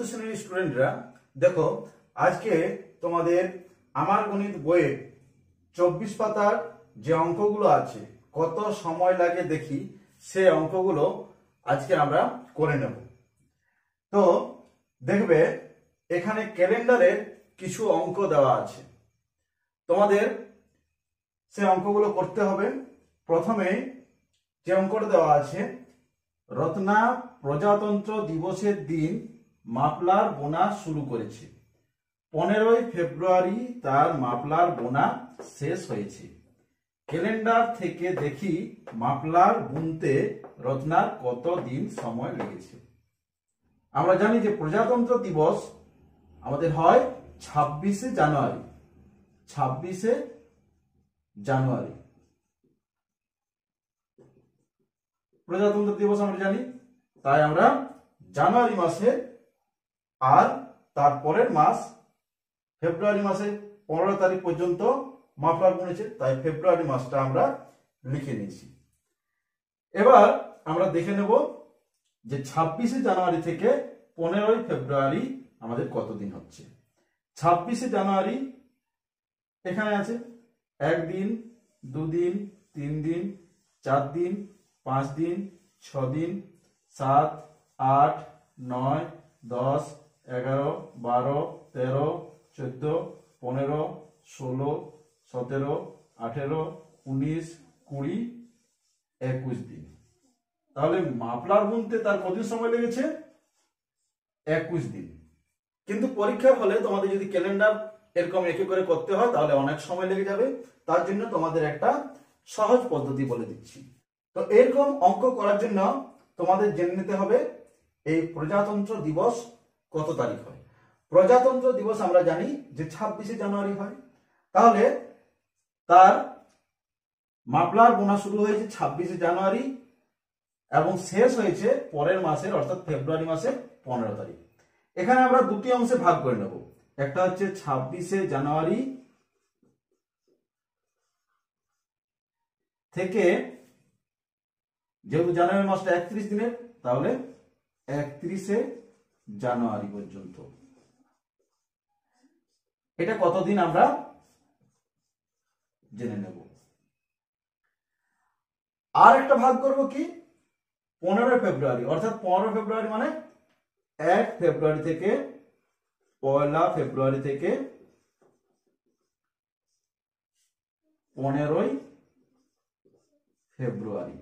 চতুর্থ শ্রেণীর স্টুডেন্টরা দেখো, আজকে তোমাদের আমার গণিত বইয়ের 24 পাতার যে অঙ্কগুলো আছে, কত সময় লাগে দেখি, সে অঙ্কগুলো আজকে আমরা করে নেব। তো দেখবে এখানে ক্যালেন্ডারের কিছু অঙ্ক দেওয়া আছে, তোমাদের সে অঙ্কগুলো করতে হবে। প্রথমে যে অঙ্কটা দেওয়া আছে, রত্না প্রজাতন্ত্র দিবসের দিন মাফলার বোনা শুরু করেছে, 15ই ফেব্রুয়ারি তার মাফলার বোনা শেষ হয়েছে। ক্যালেন্ডার থেকে দেখি মাফলার বুনতে রত্নার কত দিন সময় লেগেছে। আমরা জানি যে প্রজাতন্ত্র দিবস আমাদের হয় 26শে জানুয়ারি। 26শে জানুয়ারি প্রজাতন্ত্র দিবস আমরা জানি, তাই আমরা জানুয়ারি মাসে আর তারপরের মাস ফেব্রুয়ারি মাসে 15 তারিখ পর্যন্ত মাফলার বুনেছে, তাই ফেব্রুয়ারি মাসটা আমরা লিখে নিয়েছি। এবার আমরা দেখে নেব যে 26শে জানুয়ারি থেকে 15ই ফেব্রুয়ারি আমাদের কতদিন হচ্ছে। 26শে জানুয়ারি এখানে আছে 1 দিন, 2 দিন, 3 দিন, 4 দিন, 5 দিন, 6 দিন, 7, 8, 9, 10, 11, 12, 13, 14, 15, 16, 17, 18, 19, 20, 21 দিন। তাহলে মাফলার বুনতে তার কতদিন সময় লেগেছে? 21 দিন। কিন্তু পরীক্ষার হলে তোমাদের যদি ক্যালেন্ডার এরকম একে করে করতে হয় তাহলে অনেক সময় লেগে যাবে। তার জন্য তোমাদের একটা সহজ পদ্ধতি বলে দিচ্ছি। তো এরকম অঙ্ক করার জন্য তোমাদের জেনে নিতে হবে এই প্রজাতন্ত্র দিবস কত তারিখ হয়। প্রজাতন্ত্র দিবস আমরা জানি যে 26শে জানুয়ারি হয়। তাহলে তার মাফলার বোনা শুরু হয়েছে 26শে জানুয়ারি এবং শেষ হয়েছে পরের মাসের অর্থাৎ ফেব্রুয়ারি মাসের 15 তারিখ। এখানে আমরা দুটি অংশে ভাগ করে নেব। একটা হচ্ছে 26শে জানুয়ারি থেকে, যেহেতু জানুয়ারি মাসটা 31 দিনের, তাহলে 31শে জানুয়ারি পর্যন্ত। এটা কতদিন আমরা জেনে নেব। আর একটা ভাগ করব কি 15 ফেব্রুয়ারি, অর্থাৎ 15 ফেব্রুয়ারি মানে 1 ফেব্রুয়ারি থেকে, 1 ফেব্রুয়ারি থেকে 15ই ফেব্রুয়ারি।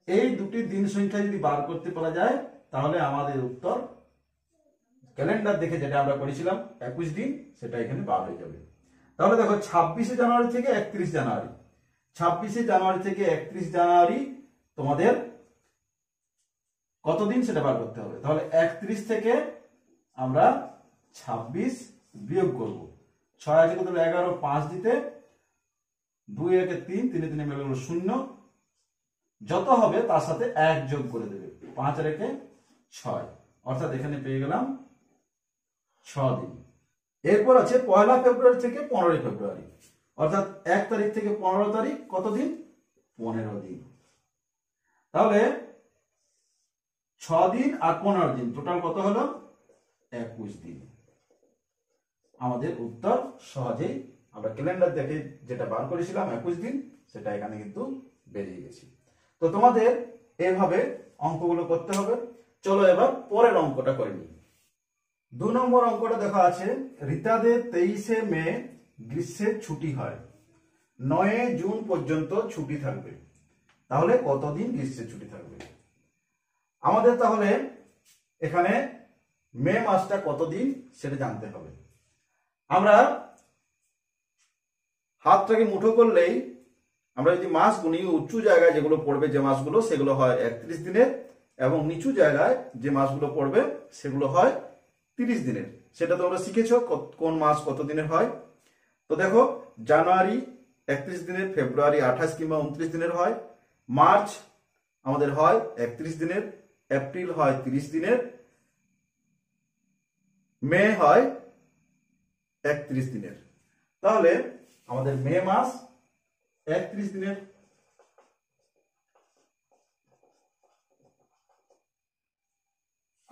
এই দুটি দিন সংখ্যা যদি বার করতে পারা যায় তাহলে আমাদের উত্তর ক্যালেন্ডার দেখে যেটা আমরা করেছিলাম 21 দিন, সেটা এখানে বার হয়ে যাবে। তাহলে দেখো 26শে জানুয়ারি থেকে 31 জানুয়ারি, 26শে জানুয়ারি থেকে 31 জানুয়ারি তোমাদের কতদিন সেটা বার করতে হবে। তাহলে 31 থেকে আমরা 26 বিয়োগ করব। 6 আছে কত, 11, 5 দিতে 2 একে 3, 3 3 মিলে গেল 0, যত হবে তার সাথে 1 যোগ করে দেবে, 5 আর 1 6, অর্থাৎ এখানে পেয়ে গেলাম 6 দিন। এরপর আছে 1 ফেব্রুয়ারি থেকে 15 ফেব্রুয়ারি, অর্থাৎ 1 তারিখ থেকে 15 তারিখ কতদিন? 15 দিন। তাহলে 6 দিন আর 15 দিন টোটাল কত হলো? 21 দিন। আমাদের উত্তর সহজেই আমরা ক্যালেন্ডার দেখে যেটা বার করেছিলাম 21 দিন, সেটা এখানে কিন্তু বেরিয়ে গেছে। তো তোমাদের এইভাবে অঙ্কগুলো করতে হবে। চলো এবার পরের অঙ্কটা করে নিই। 2 নম্বর অঙ্কটা দেখা আছে, রিতাদের 23শে মে গ্রীষ্মের ছুটি হয়, 9 জুন পর্যন্ত ছুটি থাকবে। তাহলে কতদিন গ্রীষ্মের ছুটি থাকবে? আমাদের তাহলে এখানে মে মাসটা কতদিন সেটা জানতে হবে। আমরা হাতটাকে মুঠো করলেই আমরা যদি মাস গুনি, উঁচু জায়গায় যেগুলো পড়বে যে মাসগুলো, সেগুলো হয় 31 দিনের, এবং নিচু জায়গায় যে মাসগুলো পড়বে সেগুলো হয় 30 দিনের। সেটা তোমরা শিখেছো কোন মাস কত দিনের হয়। তো দেখো, জানুয়ারি 31 দিনের, ফেব্রুয়ারি 28 কিংবা 29 দিনের হয়, মার্চ আমাদের হয় 31 দিনের, এপ্রিল হয় 30 দিনের, মে হয় 31 দিনের। তাহলে আমাদের মে মাস 31 দিনের।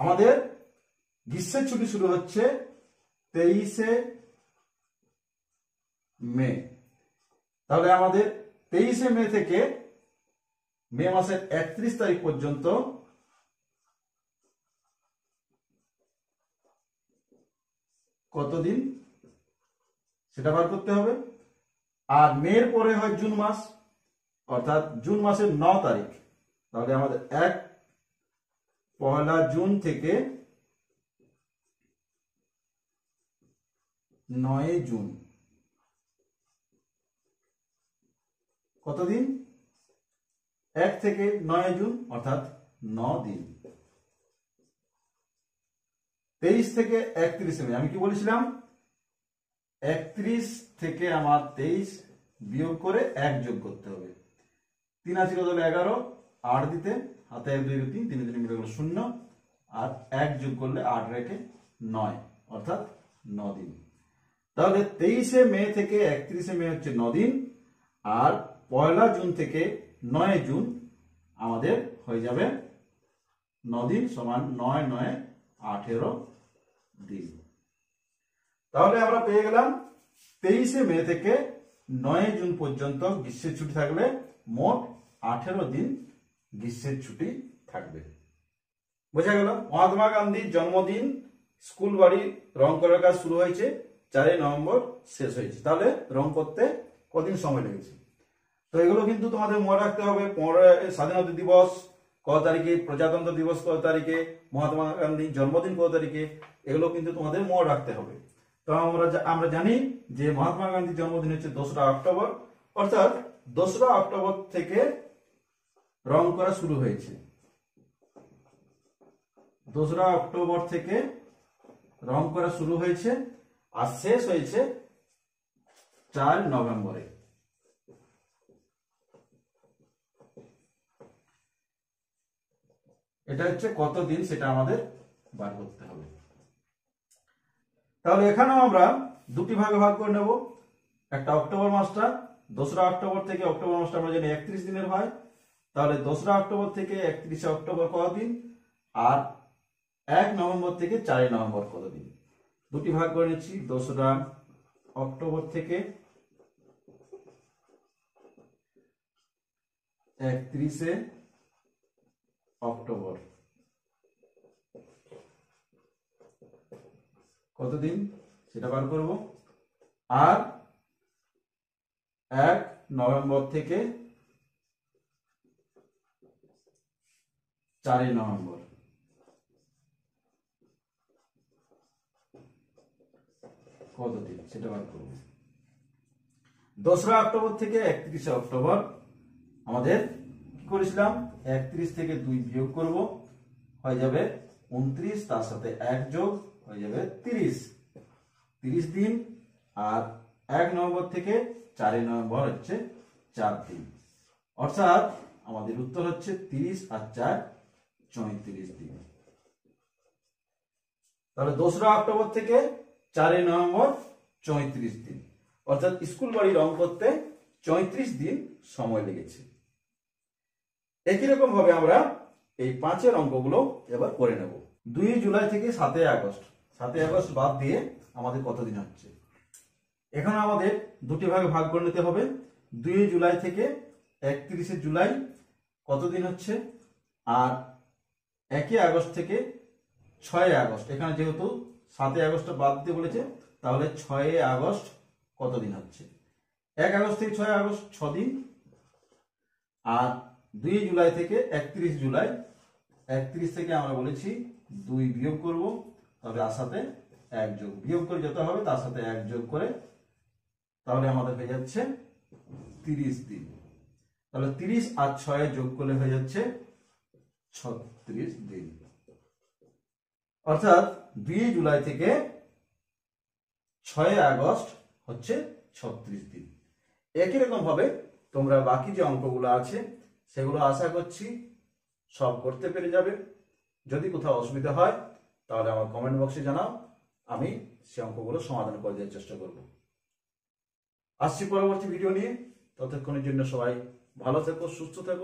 আমাদের গ্রীষ্মের ছুটি শুরু হচ্ছে 23শে মে। তাহলে আমাদের 23শে মে থেকে মে মাসের 31 তারিখ পর্যন্ত কতদিন সেটা বার করতে হবে। আর মের পরে হয় জুন মাস, অর্থাৎ জুন মাসের 9 তারিখ। তাহলে আমাদের পয়লা জুন থেকে 9 জুন কতদিন? 1 থেকে 9 জুন অর্থাৎ 9 দিন। 23 থেকে 31শে মে, আমি কি বলেছিলাম? 31 থেকে আমার 23 বিয়োগ করে 1 যোগ করতে হবে। 3 আছে কত হলো 11, 8 দিতে হাতে 1 2 3, 3 3 মিলে গেল 0, আর 1 যোগ করলে 8 রেখে 9 অর্থাৎ 9 দিন। তাহলে 23শে মে থেকে 31শে মে হচ্ছে 9 দিন, আর পয়লা জুন থেকে 9 জুন আমাদের হয়ে যাবে 9 দিন সমান 9 9 18 দিন। তাহলে আমরা পেয়ে গেলাম 23শে মে থেকে 9 জুন পর্যন্ত গ্রীষ্মের ছুটি থাকলে মোট 18 দিন গ্রীষ্মের ছুটি থাকবে। বোঝা গেল? মহাত্মা গান্ধীর জন্মদিন স্কুল বাড়ি রং করার কাজ শুরু হয়েছে, 4 নভেম্বর শেষ হয়েছে। তাহলে রং করতে কদিন সময় লেগেছে? তো এগুলো কিন্তু তোমাদের মনে রাখতে হবে। 15 স্বাধীনতা দিবস কত তারিখে, প্রজাতন্ত্র দিবস কত তারিখে, মহাত্মা গান্ধীর জন্মদিন কত তারিখে, এগুলো কিন্তু তোমাদের মনে রাখতে হবে। তো আমরা জানি যে মহাত্মা গান্ধীর জন্মদিন হচ্ছে 2রা অক্টোবর, অর্থাৎ 2রা অক্টোবর থেকে রং করা শুরু হয়েছে। 2রা অক্টোবর থেকে রং করা শুরু হয়েছে আর শেষ হয়েছে 4 নভেম্বরে। এটা হচ্ছে কতদিন সেটা আমাদের বার করতে হবে। তাহলে এখানেও আমরা দুটি ভাগে ভাগ করে নেব। একটা অক্টোবর মাসটা 2রা অক্টোবর থেকে, অক্টোবর মাসটা আমরা জানি 31 দিনের হয়। তাহলে 2রা অক্টোবর থেকে 31শে অক্টোবর কতদিন, আর 1 নভেম্বর থেকে 4 নভেম্বর কতদিন। দুটি ভাগ করে নিচ্ছি। 2রা অক্টোবর থেকে 31শে অক্টোবর কতদিন সেটা বার করব, আর 1 নভেম্বর থেকে 4 নভেম্বর কতদিন সেটা বার করব। 2রা অক্টোবর থেকে 31শে অক্টোবর আমাদের কি করেছিলাম? 31 থেকে 2 বিয়োগ করব, হয়ে যাবে 29, তার সাথে 1 যোগ হয়ে যাবে 30 দিন। আর 1 নভেম্বর থেকে 4 নভেম্বর হচ্ছে 4 দিন, অর্থাৎ আমাদের উত্তর হচ্ছে 30 আর 4 34 দিন। তাহলে 2রা অক্টোবর থেকে 4 নভেম্বর 34 দিন, অর্থাৎ স্কুল বাড়ি রং করতে 34 দিন সময় লেগেছে। একই রকম ভাবে আমরা এই 5-এর অঙ্কগুলো এবার করে নেব। 2 জুলাই থেকে 7 আগস্ট, 7 আগস্ট বাদ দিয়ে আমাদের কতদিন হচ্ছে? এখানে আমাদের দুটি ভাগে ভাগ করে নিতে হবে। 2 জুলাই থেকে 31শে জুলাই কতদিন হচ্ছে, আর 1 আগস্ট থেকে 6 আগস্ট, এখানে যেহেতু 7 আগস্ট বাদ দিতে বলেছে তাহলে 6 আগস্ট কতদিন হচ্ছে? 1 আগস্ট থেকে 6 আগস্ট 6 দিন। আর 2 জুলাই থেকে 31 জুলাই, 31 থেকে আমরা বলেছি 2 বিয়োগ করব, তবে তার সাথে 1 যোগ, বিয়োগ করে যত হবে তার সাথে 1 যোগ করে তাহলে আমাদের হয়ে যাচ্ছে 30 দিন। তাহলে 30 আর 6 যোগ করলে হয়ে যাচ্ছে 36 দিন, অর্থাৎ 2 জুলাই থেকে 6 আগস্ট হচ্ছে 36 দিন। একই রকম ভাবে তোমরা বাকি যে অঙ্কগুলো আছে সেগুলো আশা করছি সব করতে পেরে যাবে। যদি কোথাও অসুবিধা হয় তাহলে আমার কমেন্ট বক্সে জানাও, আমি সে অঙ্কগুলো সমাধান করে দেওয়ার চেষ্টা করব। আসছি পরবর্তী ভিডিও নিয়ে, ততক্ষণের জন্য সবাই ভালো থেকো, সুস্থ থেকো।